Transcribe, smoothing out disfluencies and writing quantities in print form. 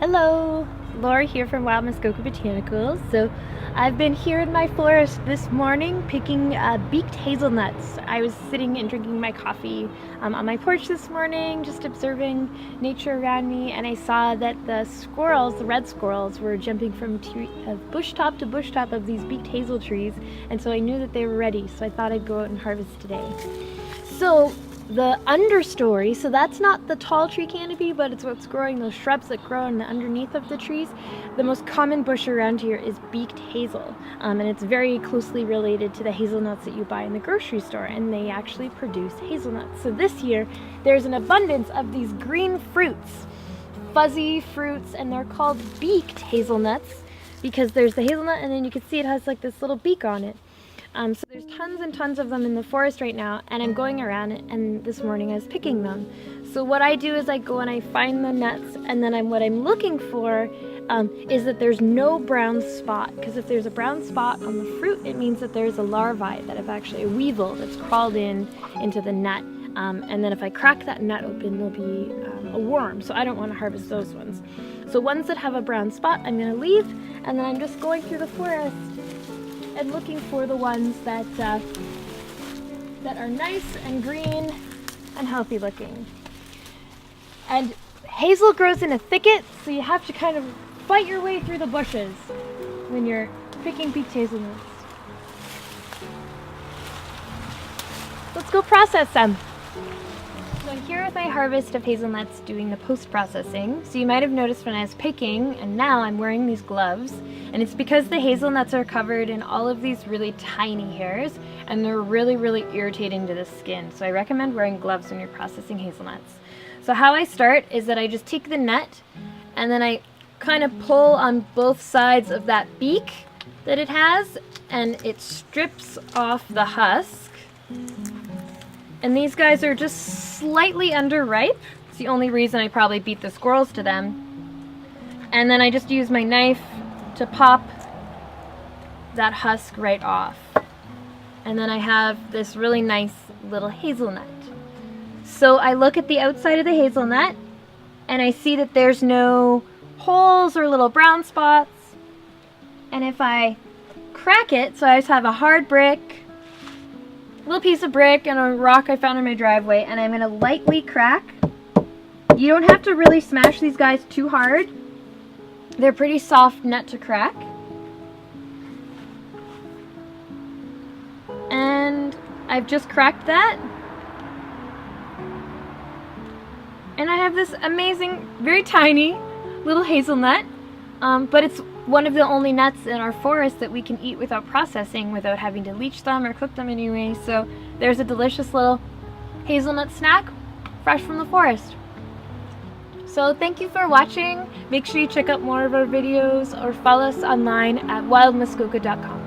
Hello, Laura here from Wild Muskoka Botanicals. So I've been here in my forest this morning picking beaked hazelnuts. I was sitting and drinking my coffee on my porch this morning, just observing nature around me, and I saw that the squirrels, the red squirrels, were jumping from bush top to bush top of these beaked hazel trees, and so I knew that they were ready, so I thought I'd go out and harvest today. So the understory, so that's not the tall tree canopy, but it's what's growing, those shrubs that grow in the underneath of the trees. The most common bush around here is beaked hazel, and it's very closely related to the hazelnuts that you buy in the grocery store, and they actually produce hazelnuts. So this year there's an abundance of these green fruits, fuzzy fruits, and they're called beaked hazelnuts because there's the hazelnut and then you can see it has like this little beak on it. So there's tons and tons of them in the forest right now, and I'm going around and this morning I was picking them. So what I do is I go and I find the nuts, and then what I'm looking for is that there's no brown spot, because if there's a brown spot on the fruit, it means that there's a larvae, that have actually a weevil that's crawled into the nut. And then if I crack that nut open, there'll be a worm, so I don't want to harvest those ones. So ones that have a brown spot, I'm going to leave, and then I'm just going through the forest and looking for the ones that are nice and green and healthy looking. And hazel grows in a thicket, so you have to kind of fight your way through the bushes when you're picking beaked hazelnuts. Let's go process them. So here is my harvest of hazelnuts doing the post-processing. So you might have noticed when I was picking, and now I'm wearing these gloves, and it's because the hazelnuts are covered in all of these really tiny hairs, and they're really, really irritating to the skin. So I recommend wearing gloves when you're processing hazelnuts. So how I start is that I just take the nut, and then I kind of pull on both sides of that beak that it has, and it strips off the husk. And these guys are just slightly underripe. It's the only reason I probably beat the squirrels to them. And then I just use my knife to pop that husk right off. And then I have this really nice little hazelnut. So I look at the outside of the hazelnut, and I see that there's no holes or little brown spots. And if I crack it, so I just have a hard brick, little piece of brick and a rock I found in my driveway, and I'm going to lightly crack. You don't have to really smash these guys too hard. They're pretty soft nut to crack. And I've just cracked that. And I have this amazing, very tiny little hazelnut, but it's one of the only nuts in our forest that we can eat without processing, without having to leach them or cook them anyway. So there's a delicious little hazelnut snack, fresh from the forest. So thank you for watching. Make sure you check out more of our videos or follow us online at wildmuskoka.com.